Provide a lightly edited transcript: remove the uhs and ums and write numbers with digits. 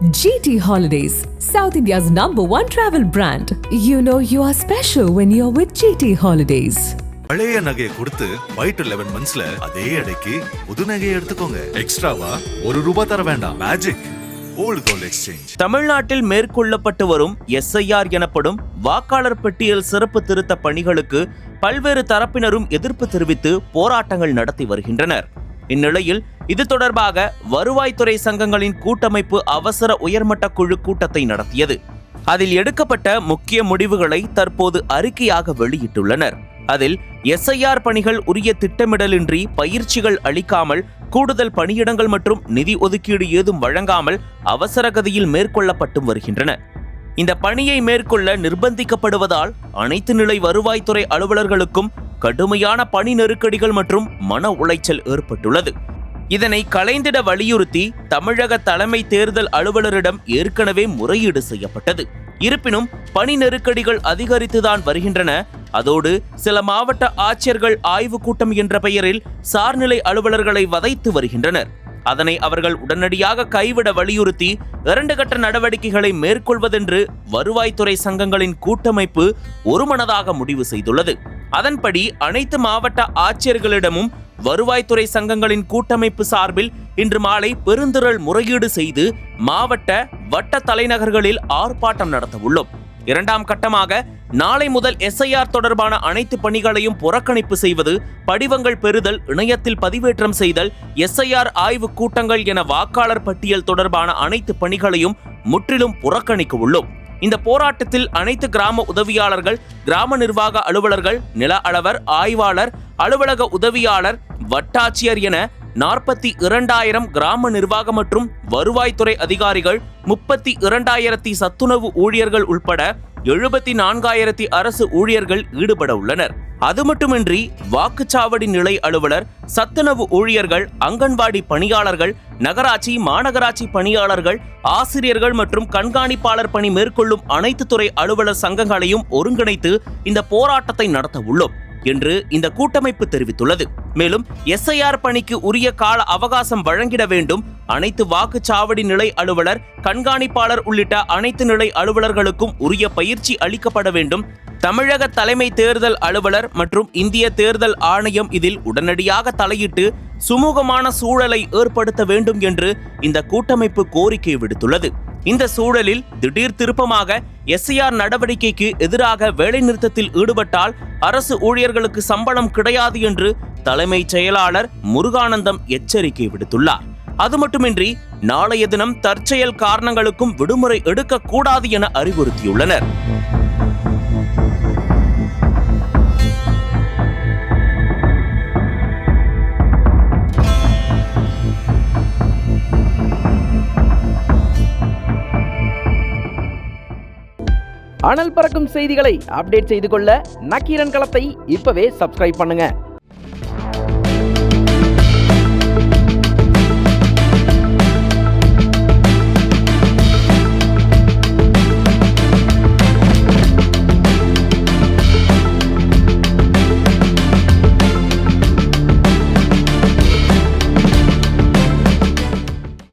GT Holidays, South India's #1 travel brand. You know you are special when you're with GT Holidays. பழைய நகையை கொடுத்து white 11 மந்த்ஸ்ல அதே எடைக்கு புது நகையை எடுத்துக்கோங்க. எக்ஸ்ட்ராவா ₹1 தர வேண்டாம். Magic old gold exchange. தமிழ்நாட்டில் மேற்கொள்ளப்பட்டு வரும் SIR எனப்படும் வாக்காளர் பட்டியல் சிறப்பு திருத்த பணிகளுக்கு பல்வேறு தரப்பினரும் எதிர்ப்பு தெரிவித்து போராட்டங்கள் நடத்தி வருகின்றனர். இந்நிலையில் இது தொடர்பாக வருவாய்த்துறை சங்கங்களின் கூட்டமைப்பு அவசர உயர்மட்ட குழு கூட்டத்தை நடத்தியது. அதில் எடுக்கப்பட்ட முக்கிய முடிவுகளை தற்போது அறிக்கையாக வெளியிட்டுள்ளனர். அதில் SIR பணிகள் உரிய திட்டமிடலின்றி பயிற்சிகள் அளிக்காமல், கூடுதல் பணியிடங்கள் மற்றும் நிதி ஒதுக்கீடு ஏதும் வழங்காமல் அவசரகதியில் மேற்கொள்ளப்பட்டு வருகின்றன. இந்த பணியை மேற்கொள்ள நிர்பந்திக்கப்படுவதால் அனைத்து நிலை வருவாய்த்துறை அலுவலர்களுக்கும் கடுமையான பணி நெருக்கடிகள் மற்றும் மன உளைச்சல் ஏற்பட்டுள்ளது. இதனை களைந்திட வலியுறுத்தி தமிழக தலைமை தேர்தல் அலுவலரிடம் ஏற்கனவே முறையீடு செய்யப்பட்டது. இருப்பினும் பணி நெருக்கடிகள் அதிகரித்துதான் வருகின்றன. அதோடு சில மாவட்ட ஆட்சியர்கள் ஆய்வுக் கூட்டம் என்ற பெயரில் சார்நிலை அலுவலர்களை வதைத்து வருகின்றனர். அதனை அவர்கள் உடனடியாக கைவிட வலியுறுத்தி 2 கட்ட நடவடிக்கைகளை மேற்கொள்வதென்று வருவாய்த்துறை சங்கங்களின் கூட்டமைப்பு ஒருமனதாக முடிவு செய்துள்ளது. அதன்படி அனைத்து மாவட்ட ஆட்சியர்களிடமும் வருவாய்த்துறை சங்கங்களின் கூட்டமைப்பு சார்பில் இன்று மாலை பெருந்திரள் முறையீடு செய்து மாவட்ட வட்ட தலைநகர்களில் ஆர்ப்பாட்டம் நடத்த உள்ளோம். 2ஆம் கட்டமாக நாளை முதல் SIR தொடர்பான அனைத்து பணிகளையும் புறக்கணிப்பு செய்வது, படிவங்கள் பெறுதல், இணையத்தில் பதிவேற்றம் செய்தல், SIR ஆய்வு கூட்டங்கள் என வாக்காளர் பட்டியல் தொடர்பான அனைத்து பணிகளையும் முற்றிலும் புறக்கணிக்க உள்ளோம். இந்த போராட்டத்தில் அனைத்து கிராம உதவியாளர்கள், கிராம நிர்வாக அலுவலர்கள், நில அளவர், ஆய்வாளர், அலுவலக உதவியாளர், வட்டாட்சியர் என 42,000 கிராம நிர்வாக மற்றும் வருவாய்த்துறை அதிகாரிகள், 32,000 சத்துணவு ஊழியர்கள் உட்பட 74,000 அரசு ஊழியர்கள் ஈடுபட உள்ளனர். அது மட்டுமின்றி வாக்குச்சாவடி நிலை அலுவலர், சத்துணவு ஊழியர்கள், அங்கன்வாடி பணியாளர்கள், நகராட்சி, மாநகராட்சி பணியாளர்கள், ஆசிரியர்கள் மற்றும் கண்காணிப்பாளர் பணி மேற்கொள்ளும் அனைத்து துறை அலுவலர் சங்கங்களையும் ஒருங்கிணைத்து இந்த போராட்டத்தை நடத்த உள்ளோம் என்று இந்த கூட்டமைப்பு தெரிவித்துள்ளது. மேலும் SIR பணிக்கு உரிய கால அவகாசம் வழங்கிட வேண்டும். அனைத்து வாக்குச்சாவடி நிலை அலுவலர், கண்காணிப்பாளர் உள்ளிட்ட அனைத்து நிலை அலுவலர்களுக்கும் உரிய பயிற்சி அளிக்கப்பட வேண்டும். தமிழக தலைமை தேர்தல் அலுவலர் மற்றும் இந்திய தேர்தல் ஆணையம் இதில் உடனடியாக தலையிட்டு சுமூகமான சூழலை ஏற்படுத்த வேண்டும் என்று இந்த கூட்டமைப்பு கோரிக்கை விடுத்துள்ளது. இந்த சூழலில் திடீர் திருப்பமாக SIR நடவடிக்கைக்கு எதிராக வேலைநிறுத்தத்தில் ஈடுபட்டால் அரசு ஊழியர்களுக்கு சம்பளம் கிடையாது என்று தலைமைச் செயலாளர் முருகானந்தம் எச்சரிக்கை விடுத்துள்ளார். அது மட்டுமின்றி நாளைய தினம் தற்செயல் காரணங்களுக்கும் விடுமுறை எடுக்கக்கூடாது என அறிவுறுத்தியுள்ளனர். அனல் பறக்கும் செய்திகளை அப்டேட் செய்து கொள்ள நக்கீரன் களத்தை இப்பவே சப்ஸ்கிரைப் பண்ணுங்க.